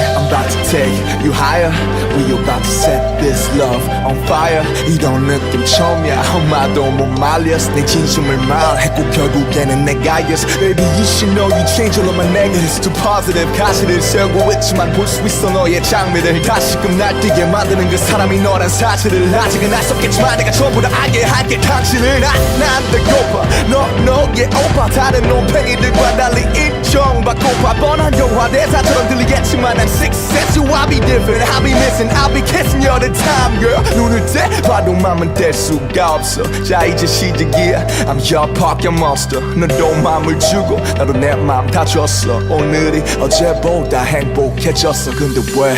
I'm about to take you higher. We about to set this love on fire. 이런 느낌 처음이야. 엄마도 못 말렸어. 내 진심을 말했고 결국에는 내가 yes. Baby you should know you change all of my negatives to positive. 가시를 세우고 있지만 볼 수 있어 너의 장미를. 다시금 날뛰게 만드는 그 사람이 너란 사실을 아직은 알 수 없겠지만 내가 전부 다 알게 할게. 당신은 난 배고파 너의 오빠. 다른 놈팽이들과 달리 인정받고파. 뻔한 영화 대사처럼 들리겠지만 I'm success. I'll be different, I'll be missing, I'll be kissing you all the time, girl. 눈을 떼봐도 맘은 뗄 수가 없어. 자 이제 시작이야. I'm your pocket monster. 너도 맘을 주고 나도 내 맘 다 줬어. 오늘이 어제보다 행복해졌어. 근데 왜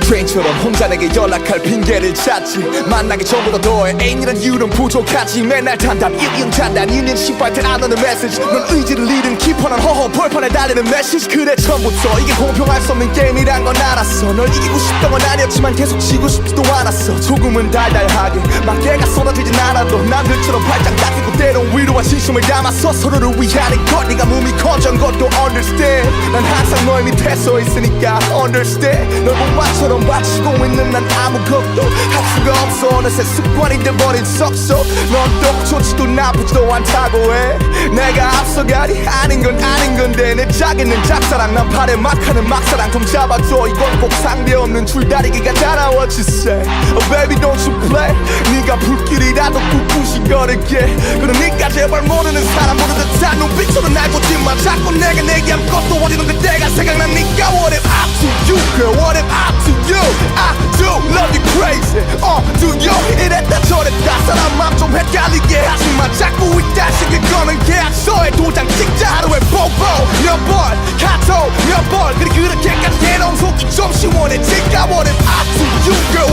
트레인처럼 혼자 내게 연락할 핑계를 찾지. 만나기 전보다 더해 애인이란 이유는 부족하지. 맨날 단답 1인 단단 2년 18때 안 오는 메시지. 넌 의지를 잃은 키퍼난 허허 벌판에 달리는 메시지. 그래 처음부터 이게 공평할 수 없는 게임이란 건 알았어. 널 이기고 싶던 건 아니었지만 계속 지고 싶지도 않았어. 조금은 달달하게 막개가 쏟아지진 않아도 남들처럼 발짝 닦이고 때론 위로와 진심을 담아서 서로를 위하는 것. 네가 몸이 커진 것도 understand. 난 항상 너의 밑에 서 있으니까 understand. 널 본바처럼 바치고 있는 난 아무것도 할 수가 없어. 어느새 습관이 돼버린 썩소. 넌 또 좋지도 나쁘지도 않다고 해. 내가 앞서가니 아닌 건 아닌 건데. 내 짝에는 짝사랑 난 팔에 막하는 막사랑 좀 잡아줘. 이건 꼭 상대없는 줄다리기가 다 what you say. Oh baby don't you play. 네가 불길이라도 꿋꿋이 걸을게. 그러니까 제발 모르는 사람 모르는 듯한 눈빛으로 날 보지마. 자꾸 내가 내게 아무것도 어디는 그때가 생각나니까 what if I'm to you girl. What if I'm to you. I do love you crazy. Do you 이랬다 저랬다 사람 맘 좀 헷갈리게 하지마. 자꾸 이따시 그거는 계약서에 도장 찍자. 하루에 뽀뽀 몇 번 카톡 몇 번 그래 그렇게까지 해놓은 속이 좀 시원해질까. What if I do you girl.